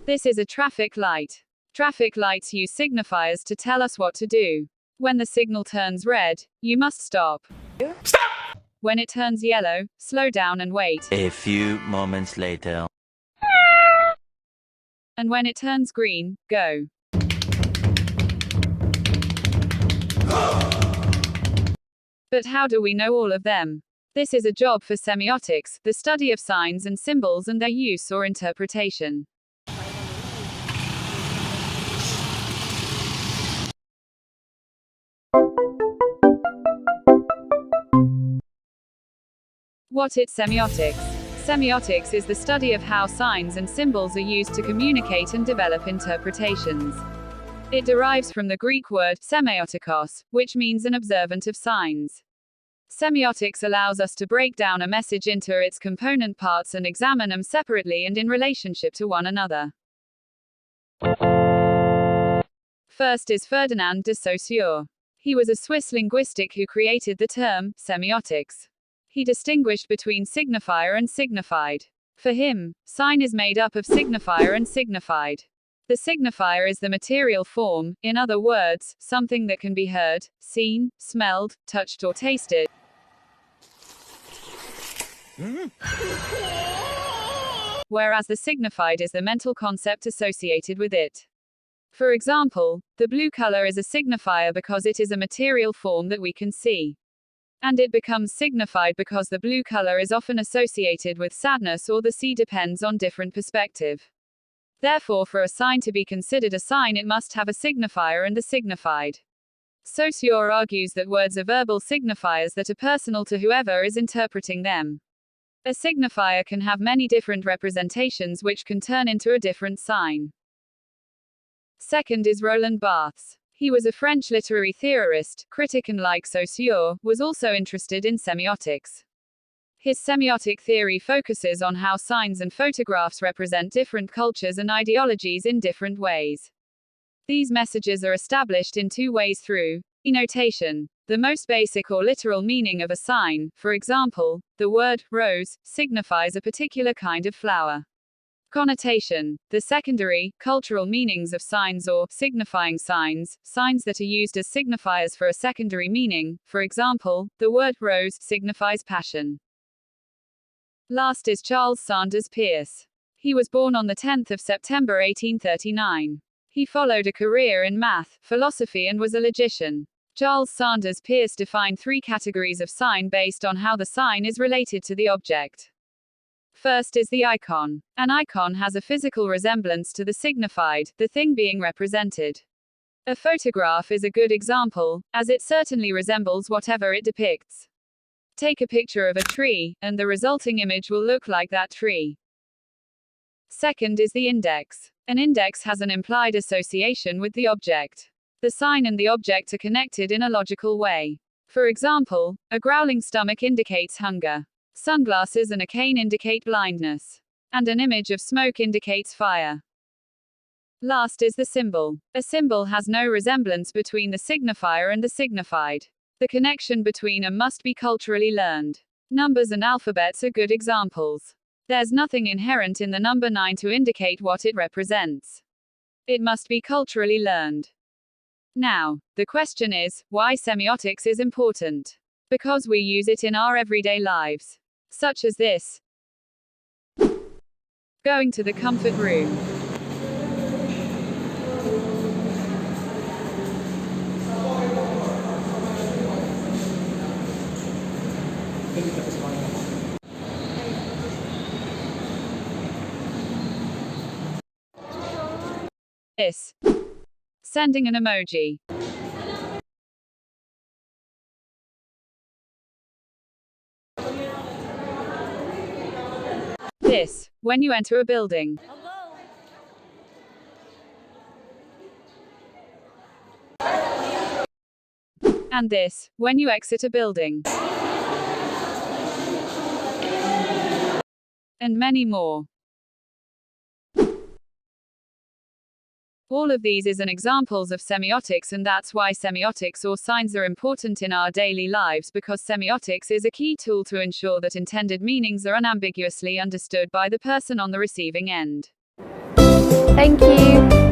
This is a traffic light. Traffic lights use signifiers to tell us what to do. When the signal turns red, you must stop. Stop! When it turns yellow, slow down and wait. A few moments later. And when it turns green, go. But how do we know all of them? This is a job for semiotics, the study of signs and symbols and their use or interpretation. What is semiotics? Semiotics is the study of how signs and symbols are used to communicate and develop interpretations. It derives from the Greek word semiotikos, which means an observant of signs. Semiotics allows us to break down a message into its component parts and examine them separately and in relationship to one another. First is Ferdinand de Saussure. He was a Swiss linguistic who created the term semiotics. He distinguished between signifier and signified. For him, sign is made up of signifier and signified. The signifier is the material form, in other words, something that can be heard, seen, smelled, touched or tasted. Whereas the signified is the mental concept associated with it. For example, the blue color is a signifier because it is a material form that we can see. And it becomes signified because the blue color is often associated with sadness or the sea depends on different perspective. Therefore, for a sign to be considered a sign, it must have a signifier and the signified. Saussure argues that words are verbal signifiers that are personal to whoever is interpreting them. A signifier can have many different representations which can turn into a different sign. Second is Roland Barthes. He was a French literary theorist, critic, and like Saussure, was also interested in semiotics. His semiotic theory focuses on how signs and photographs represent different cultures and ideologies in different ways. These messages are established in two ways: through notation, the most basic or literal meaning of a sign. For example, the word rose signifies a particular kind of flower. Connotation, the secondary, cultural meanings of signs or signifying signs, signs that are used as signifiers for a secondary meaning. For example, the word rose signifies passion. Last is Charles Sanders Peirce. He was born on the 10th of September 1839. He followed a career in math, philosophy and was a logician. Charles Sanders Peirce defined three categories of sign based on how the sign is related to the object. First is the icon. An icon has a physical resemblance to the signified, the thing being represented. A photograph is a good example, as it certainly resembles whatever it depicts. Take a picture of a tree, and the resulting image will look like that tree. Second is the index. An index has an implied association with the object. The sign and the object are connected in a logical way. For example, a growling stomach indicates hunger. Sunglasses and a cane indicate blindness. And an image of smoke indicates fire. Last is the symbol. A symbol has no resemblance between the signifier and the signified. The connection between them must be culturally learned. Numbers and alphabets are good examples. There's nothing inherent in the number 9 to indicate what it represents. It must be culturally learned. Now, the question is, why semiotics is important? Because we use it in our everyday lives. Such as this. Going to the comfort room. This. Sending an emoji. This, when you enter a building. And this, when you exit a building. And many more. All of these is an examples of semiotics, and that's why semiotics or signs are important in our daily lives, because semiotics is a key tool to ensure that intended meanings are unambiguously understood by the person on the receiving end. Thank you.